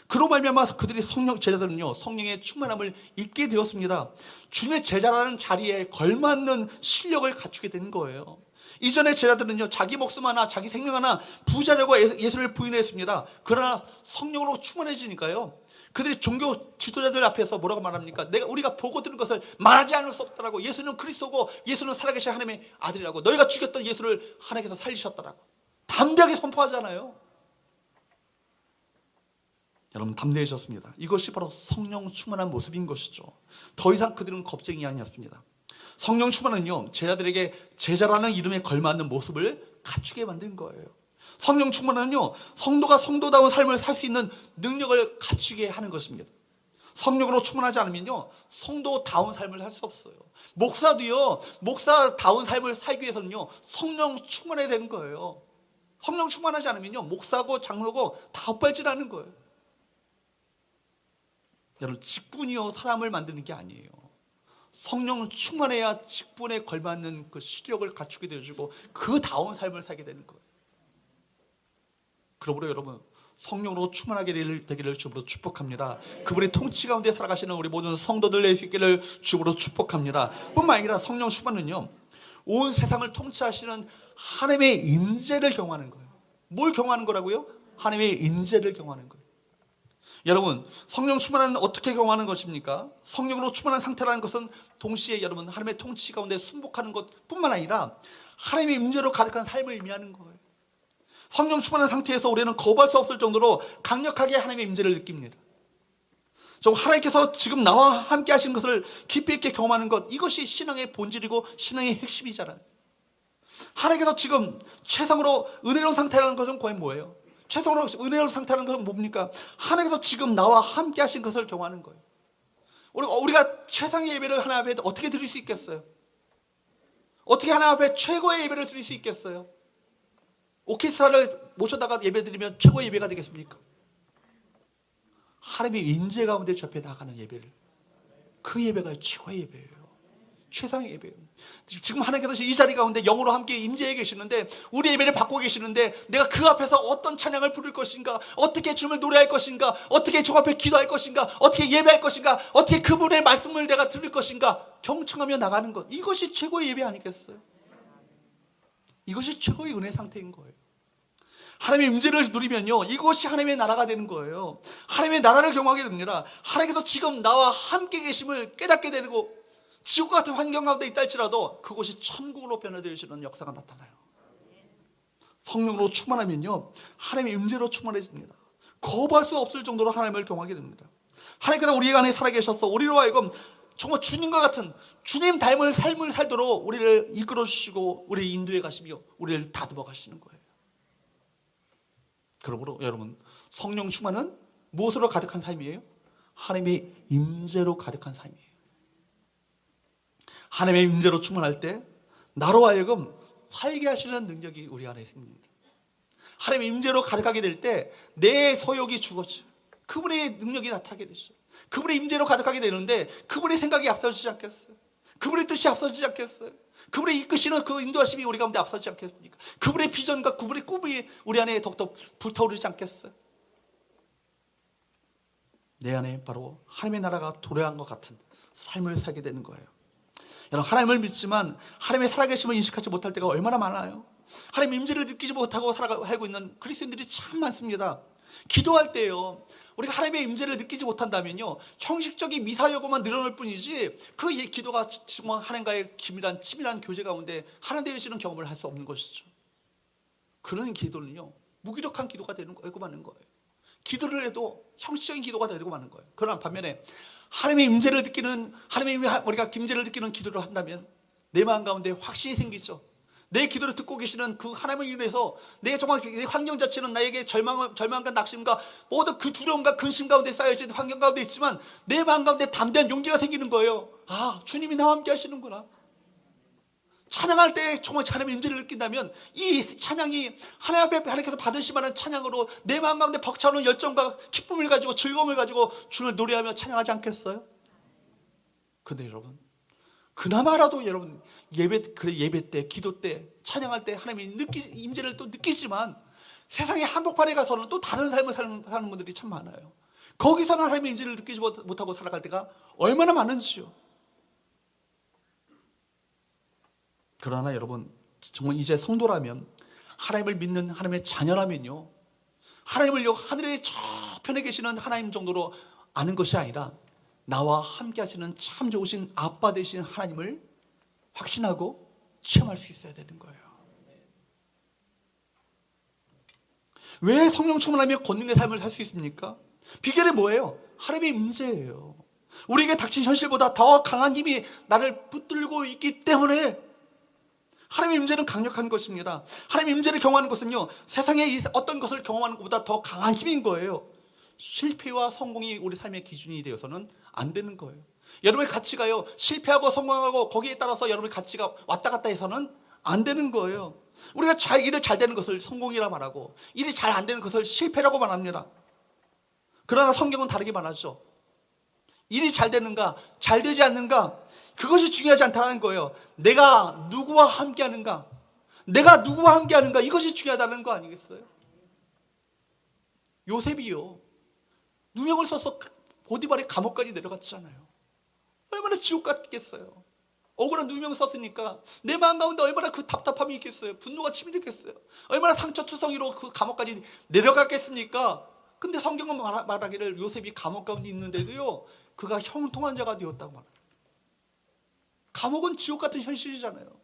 그로 말미암아 그들이 제자들은요, 성령의 충만함을 입게 되었습니다. 주님의 제자라는 자리에 걸맞는 실력을 갖추게 된 거예요. 이전에 제자들은요, 자기 목숨 하나, 자기 생명 하나 부자려고 예수를 부인했습니다. 그러나 성령으로 충만해지니까요, 그들이 종교 지도자들 앞에서 뭐라고 말합니까? 우리가 보고 들은 것을 말하지 않을 수 없다라고. 예수는 그리스도고 예수는 살아계신 하나님의 아들이라고. 너희가 죽였던 예수를 하나님께서 살리셨다라고 담대하게 선포하잖아요. 여러분, 담대해졌습니다. 이것이 바로 성령 충만한 모습인 것이죠. 더 이상 그들은 겁쟁이 아니었습니다. 성령 충만은요, 제자들에게 제자라는 이름에 걸맞는 모습을 갖추게 만든 거예요. 성령 충만은요, 성도가 성도다운 삶을 살 수 있는 능력을 갖추게 하는 것입니다. 성령으로 충만하지 않으면요, 성도다운 삶을 살 수 없어요. 목사도요, 목사다운 삶을 살기 위해서는요, 성령 충만해야 되는 거예요. 성령 충만하지 않으면요, 목사고 장로고 다 엇발질하는 거예요. 여러분, 직분이요 사람을 만드는 게 아니에요. 성령 충만해야 직분에 걸맞는 그 실력을 갖추게 되어주고 그 다운 삶을 살게 되는 거예요. 그러므로 여러분, 성령으로 충만하게 되기를 주님으로 축복합니다. 그분의 통치 가운데 살아가시는 우리 모든 성도들 될 수 있기를 주님으로 축복합니다. 뿐만 아니라 성령 충만은요, 온 세상을 통치하시는 하나님의 인재를 경험하는 거예요. 뭘 경험하는 거라고요? 하나님의 인재를 경험하는 거예요. 여러분, 성령 충만은 어떻게 경험하는 것입니까? 성령으로 충만한 상태라는 것은 동시에 여러분, 하나님의 통치 가운데 순복하는 것뿐만 아니라 하나님의 임재로 가득한 삶을 의미하는 거예요. 성령 충만한 상태에서 우리는 거부할 수 없을 정도로 강력하게 하나님의 임재를 느낍니다. 하나님께서 지금 나와 함께 하신 것을 깊이 있게 경험하는 것, 이것이 신앙의 본질이고 신앙의 핵심이잖아요. 하나님께서 지금 최상으로 은혜로운 상태라는 것은 과연 뭐예요? 최상으로 은혜로운 상태라는 것은 뭡니까? 하나님께서 지금 나와 함께 하신 것을 경험하는 거예요. 우리가 최상의 예배를 하나님 앞에 어떻게 드릴 수 있겠어요? 어떻게 하나님 앞에 최고의 예배를 드릴 수 있겠어요? 오케스트라를 모셔다가 예배드리면 최고의 예배가 되겠습니까? 하나님의 임재 가운데 접해 나가는 예배를, 그 예배가 최고의 예배예요. 최상의 예배예요. 지금 하나님께서 이 자리 가운데 영으로 함께 임재해 계시는데, 우리 예배를 받고 계시는데, 내가 그 앞에서 어떤 찬양을 부를 것인가, 어떻게 주님을 노래할 것인가, 어떻게 주 앞에 기도할 것인가, 어떻게 예배할 것인가, 어떻게 그분의 말씀을 내가 들을 것인가 경청하며 나가는 것, 이것이 최고의 예배 아니겠어요? 이것이 최고의 은혜 상태인 거예요. 하나님의 임재를 누리면요, 이것이 하나님의 나라가 되는 거예요. 하나님의 나라를 경험하게 됩니다. 하나님께서 지금 나와 함께 계심을 깨닫게 되고, 지옥 같은 환경 가운데 있다 할지라도 그곳이 천국으로 변화되어지는 역사가 나타나요. 성령으로 충만하면요, 하나님의 임재로 충만해집니다. 거부할 수 없을 정도로 하나님을 경험하게 됩니다. 하나님께서 우리 안에 살아계셔서 우리로 하여금 정말 주님과 같은, 주님 닮은 삶을 살도록 우리를 이끌어 주시고 우리를 인도해 가시며 우리를 다듬어 가시는 거예요. 그러므로 여러분, 성령 충만은 무엇으로 가득한 삶이에요? 하나님의 임재로 가득한 삶이에요. 하나님의 임재로 충만할 때 나로 하여금 살게 하시는 능력이 우리 안에 생깁니다. 하나님의 임재로 가득하게 될 때 내 소욕이 죽어져요. 그분의 능력이 나타나게 되죠. 그분의 임재로 가득하게 되는데 그분의 생각이 앞서지지 않겠어요? 그분의 뜻이 앞서지지 않겠어요? 그분의 이끄시는 그 인도하심이 우리 가운데 앞서지 않겠습니까? 그분의 비전과 그분의 꿈이 우리 안에 더욱더 불타오르지 않겠어요? 내 안에 바로 하나님의 나라가 도래한 것 같은 삶을 살게 되는 거예요. 여러분, 하나님을 믿지만 하나님의 살아계심을 인식하지 못할 때가 얼마나 많아요. 하나님의 임재를 느끼지 못하고 살고 있는 그리스도인들이 참 많습니다. 기도할 때요, 우리가 하나님의 임재를 느끼지 못한다면요, 형식적인 미사여구만 늘어날 뿐이지 그 기도가 정말 하나님과의 긴밀한 치밀한 교제 가운데 하나님 되시는 경험을 할 수 없는 것이죠. 그런 기도는요, 무기력한 기도가 되고 마는 거예요. 기도를 해도 형식적인 기도가 되고 마는 거예요. 그러나 반면에 하나님의 임재를 느끼는, 우리가 임재를 느끼는 기도를 한다면 내 마음 가운데 확신이 생기죠. 내 기도를 듣고 계시는 그 하나님을 인해서 내 정말 환경 자체는 나에게 절망과 낙심과 모든 그 두려움과 근심 가운데 쌓여진 환경 가운데 있지만 내 마음 가운데 담대한 용기가 생기는 거예요. 아, 주님이 나와 함께 하시는구나. 찬양할 때 정말 하나님의 임재를 느낀다면 이 찬양이 하나님 앞에 하나님께서 받으실 만한 찬양으로 내 마음 가운데 벅차오는 열정과 기쁨을 가지고 즐거움을 가지고 주님을 노래하며 찬양하지 않겠어요? 근데 여러분, 그나마라도 여러분 예배 때, 기도 때, 찬양할 때 하나님의 임재를 또 느끼지만 세상의 한복판에 가서는 또 다른 삶을 사는 분들이 참 많아요. 거기서는 하나님의 임재를 느끼지 못하고 살아갈 때가 얼마나 많은지요. 그러나 여러분, 정말 이제 성도라면, 하나님을 믿는 하나님의 자녀라면요, 하나님을 하늘의 저편에 계시는 하나님 정도로 아는 것이 아니라 나와 함께 하시는 참 좋으신 아빠 되신 하나님을 확신하고 체험할 수 있어야 되는 거예요. 왜 성령 충만하며 권능의 삶을 살 수 있습니까? 비결이 뭐예요? 하나님의 임재예요. 우리에게 닥친 현실보다 더 강한 힘이 나를 붙들고 있기 때문에 하나님의 임재는 강력한 것입니다. 하나님의 임재를 경험하는 것은요, 세상의 어떤 것을 경험하는 것보다 더 강한 힘인 거예요. 실패와 성공이 우리 삶의 기준이 되어서는 안 되는 거예요. 여러분의 가치가요, 실패하고 성공하고 거기에 따라서 여러분의 가치가 왔다 갔다 해서는 안 되는 거예요. 우리가 일이 잘 되는 것을 성공이라 말하고 일이 잘 안 되는 것을 실패라고 말합니다. 그러나 성경은 다르게 말하죠. 일이 잘 되는가, 잘 되지 않는가, 그것이 중요하지 않다는 거예요. 내가 누구와 함께 하는가, 이것이 중요하다는 거 아니겠어요? 요셉이요, 누명을 써서 보디발의 감옥까지 내려갔잖아요. 얼마나 지옥 같겠어요. 억울한 누명 썼으니까 내 마음 가운데 얼마나 그 답답함이 있겠어요. 분노가 치밀했겠어요. 얼마나 상처투성이로 그 감옥까지 내려갔겠습니까? 근데 성경은 말하기를 요셉이 감옥 가운데 있는데도요, 그가 형통한 자가 되었다고 말합니다. 감옥은 지옥 같은 현실이잖아요.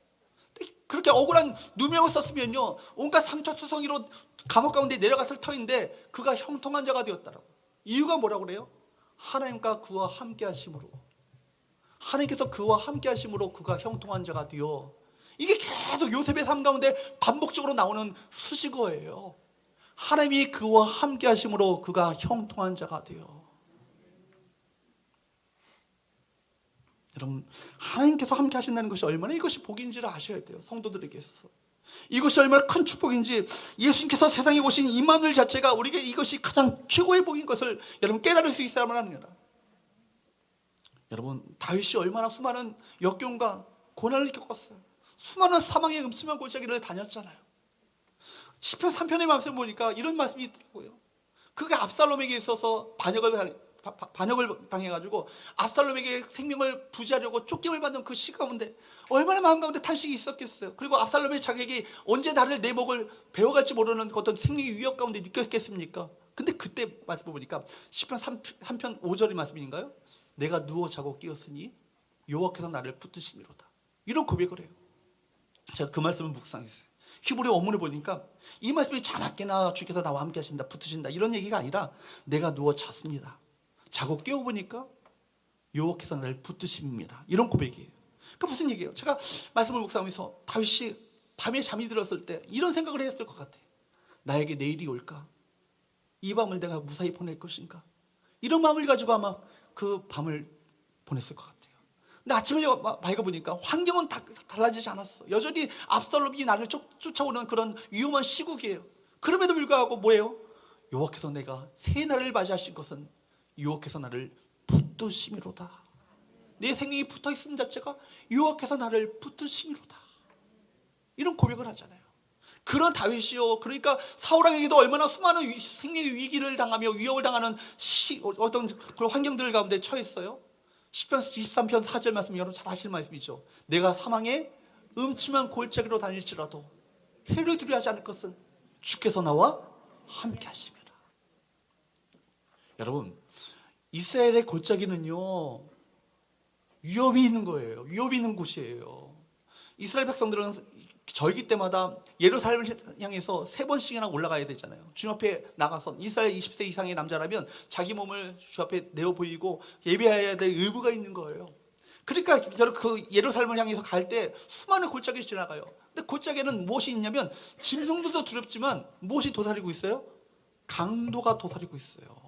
그렇게 억울한 누명을 썼으면요, 온갖 상처투성이로 감옥 가운데 내려갔을 터인데 그가 형통한 자가 되었다라고. 이유가 뭐라고 그래요? 하나님과 그와 함께 하심으로, 하나님께서 그와 함께 하심으로 그가 형통한 자가 되어. 이게 계속 요셉의 삶 가운데 반복적으로 나오는 수식어예요. 하나님이 그와 함께 하심으로 그가 형통한 자가 되어. 여러분, 하나님께서 함께 하신다는 것이 얼마나 이것이 복인지를 아셔야 돼요. 성도들에게서. 이것이 얼마나 큰 축복인지 예수님께서 세상에 오신 임마누엘 자체가 우리에게 이것이 가장 최고의 복인 것을 여러분 깨달을 수 있어야만 합니다. 여러분 다윗이 얼마나 수많은 역경과 고난을 겪었어요. 수많은 사망의 음침한 골짜기를 다녔잖아요. 시편 3편의 말씀을 보니까 이런 말씀이 있더라고요. 그게 압살롬에게 있어서 반역을 당해가지고 압살롬에게 생명을 부지하려고 쫓김을 받는 그 시 가운데 얼마나 마음 가운데 탄식이 있었겠어요. 그리고 압살롬의 자객이 언제 나를 내 목을 베어갈지 모르는 어떤 생명의 위협 가운데 느꼈겠습니까? 근데 그때 말씀을 보니까 시편 3편 5절의 말씀인가요? 내가 누워 자고 깨었으니 여호와께서 나를 붙드심이로다. 이런 고백을 해요. 제가 그 말씀을 묵상했어요. 히브리 원문을 보니까 이 말씀이 자나깨나 주께서 나와 함께 하신다, 붙으신다 이런 얘기가 아니라 내가 누워 잤습니다. 자고 깨어보니까 여호와께서 나를 붙드심입니다. 이런 고백이에요. 그 무슨 얘기예요? 제가 말씀을 묵상하면서 다윗이 밤에 잠이 들었을 때 이런 생각을 했을 것 같아요. 나에게 내일이 올까? 이 밤을 내가 무사히 보낼 것인가? 이런 마음을 가지고 아마 그 밤을 보냈을 것 같아요. 근데 아침에 밝아보니까 환경은 달라지지 않았어. 여전히 압살롬이 나를 쫓아오는 그런 위험한 시국이에요. 그럼에도 불구하고 뭐예요? 여호와께서 내가 새 날을 맞이하신 것은 여호와께서 나를 붙드심이로다. 내 생명이 붙어있음 자체가 여호와께서 나를 붙드심이로다. 이런 고백을 하잖아요. 그런 다윗이요. 그러니까 사울왕에게도 얼마나 수많은 생명의 위기를 당하며 위협을 당하는 어떤 그런 환경들 가운데 처했어요. 시편 23편 4절 말씀 여러분 잘 아시는 말씀이죠. 내가 사망의 음침한 골짜기로 다닐지라도 해를 두려워하지 않을 것은 주께서 나와 함께 하십니다. 여러분 이스라엘의 골짜기는요 위협이 있는 거예요. 위협이 있는 곳이에요. 이스라엘 백성들은 절기 때마다 예루살렘을 향해서 3번씩이나 올라가야 되잖아요. 주 앞에 나가서 이스라엘 20세 이상의 남자라면 자기 몸을 주 앞에 내어 보이고 예배해야 될 의무가 있는 거예요. 그러니까 그 예루살렘을 향해서 갈 때 수많은 골짜기를 지나가요. 근데 골짜기에는 무엇이 있냐면 짐승들도 두렵지만 무엇이 도사리고 있어요? 강도가 도사리고 있어요.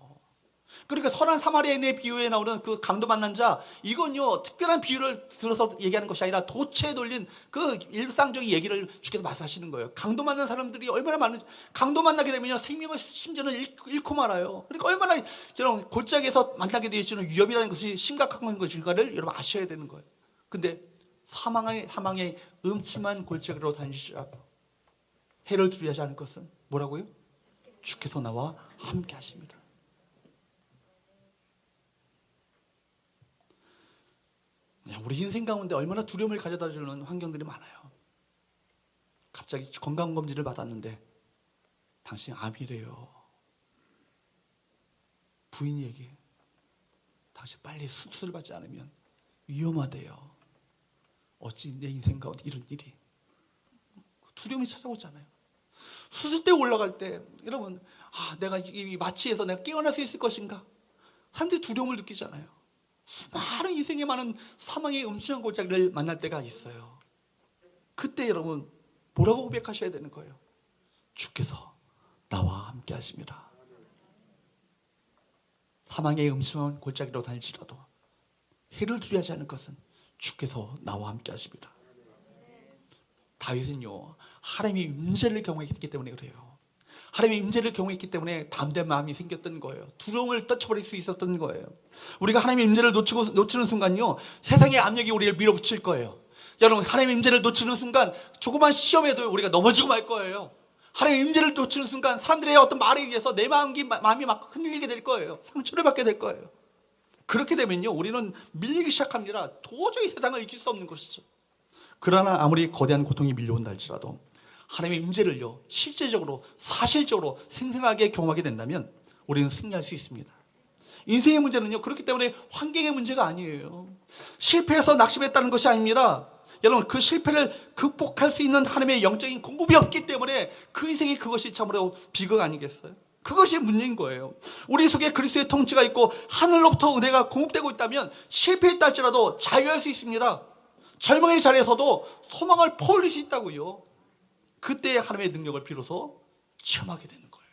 그러니까 선한 사마리아인의 비유에 나오는 그 강도 만난 자, 이건요 특별한 비유를 들어서 얘기하는 것이 아니라 도체에 돌린 그 일상적인 얘기를 주께서 말씀하시는 거예요. 강도 만난 사람들이 얼마나 많은지, 강도 만나게 되면요 생명의 심지어는 잃고 말아요. 그러니까 얼마나 이런 골짜기에서 만나게 되어지는 위협이라는 것이 심각한 것인가를 여러분 아셔야 되는 거예요. 근데 사망의 음침한 골짜기로 다니시라고 해를 두려워하지 않을 것은 뭐라고요? 주께서 나와 함께 하십니다. 우리 인생 가운데 얼마나 두려움을 가져다 주는 환경들이 많아요. 갑자기 건강검진을 받았는데 당신 암이래요. 부인이 얘기해. 당신 빨리 수술을 받지 않으면 위험하대요. 어찌 내 인생 가운데 이런 일이. 두려움이 찾아오잖아요. 수술대 올라갈 때 여러분 내가 이 마취에서 내가 깨어날 수 있을 것인가? 사람들이 두려움을 느끼잖아요. 수많은 인생에 많은 사망의 음침한 골짜기를 만날 때가 있어요. 그때 여러분 뭐라고 고백하셔야 되는 거예요? 주께서 나와 함께 하십니다. 사망의 음침한 골짜기로 다닐지라도 해를 두려워하지 않을 것은 주께서 나와 함께 하십니다. 다윗은요 하나님의 임재를 경험했기 때문에 그래요. 하나님의 임재를 경험했기 때문에 담대한 마음이 생겼던 거예요. 두려움을 떨쳐버릴 수 있었던 거예요. 우리가 하나님의 임재를 놓치는 순간요 세상의 압력이 우리를 밀어붙일 거예요. 여러분 하나님의 임재를 놓치는 순간 조그만 시험에도 우리가 넘어지고 말 거예요. 하나님의 임재를 놓치는 순간 사람들의 어떤 말에 의해서 내 마음이 막 흔들리게 될 거예요. 상처를 받게 될 거예요. 그렇게 되면요 우리는 밀리기 시작합니다. 도저히 세상을 이길 수 없는 것이죠. 그러나 아무리 거대한 고통이 밀려온다 할지라도 하나님의 임재를요 실제적으로 사실적으로 생생하게 경험하게 된다면 우리는 승리할 수 있습니다. 인생의 문제는요 그렇기 때문에 환경의 문제가 아니에요. 실패해서 낙심했다는 것이 아닙니다. 여러분 그 실패를 극복할 수 있는 하나님의 영적인 공급이 없기 때문에 그 인생이 그것이 참으로 비극 아니겠어요? 그것이 문제인 거예요. 우리 속에 그리스도의 통치가 있고 하늘로부터 은혜가 공급되고 있다면 실패했다 할지라도 자유할 수 있습니다. 절망의 자리에서도 소망을 퍼올릴 수 있다고요. 그때 하나님의 능력을 비로소 체험하게 되는 거예요.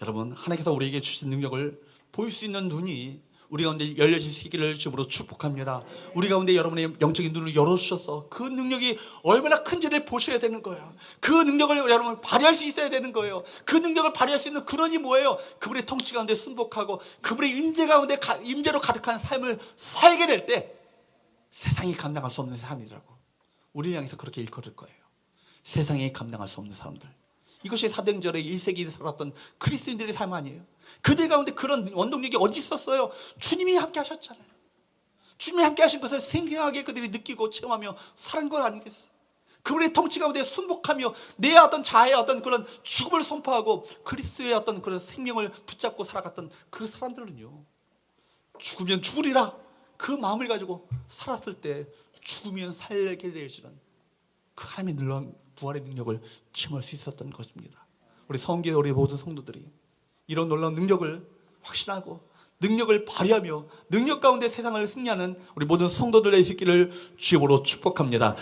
여러분 하나님께서 우리에게 주신 능력을 볼 수 있는 눈이 우리 가운데 열려질 수 있기를 주님으로 축복합니다. 우리 가운데 여러분의 영적인 눈을 열어주셔서 그 능력이 얼마나 큰지를 보셔야 되는 거예요. 그 능력을 여러분 발휘할 수 있어야 되는 거예요. 그 능력을 발휘할 수 있는 근원이 뭐예요? 그분의 통치 가운데 순복하고 그분의 임재 가운데 임재로 가득한 삶을 살게 될 때 세상이 감당할 수 없는 삶이라고 우리를 향해서 그렇게 일컬을 거예요. 세상이 감당할 수 없는 사람들. 이것이 사도행전의 1세기에 살았던 그리스도인들의 삶 아니에요? 그들 가운데 그런 원동력이 어디 있었어요? 주님이 함께 하셨잖아요. 주님이 함께 하신 것을 생생하게 그들이 느끼고 체험하며 살은 것 아니겠어요? 그분의 통치 가운데 순복하며 내 어떤 자아의 어떤 그런 죽음을 선포하고 그리스도의 어떤 그런 생명을 붙잡고 살아갔던 그 사람들은요, 죽으면 죽으리라 그 마음을 가지고 살았을 때 죽으면 살게 되시는 그 하나님의 놀라운 부활의 능력을 체험할 수 있었던 것입니다. 우리 성교회 우리 모든 성도들이 이런 놀라운 능력을 확신하고 능력을 발휘하며 능력 가운데 세상을 승리하는 우리 모든 성도들의 있기를 주님으로 축복합니다.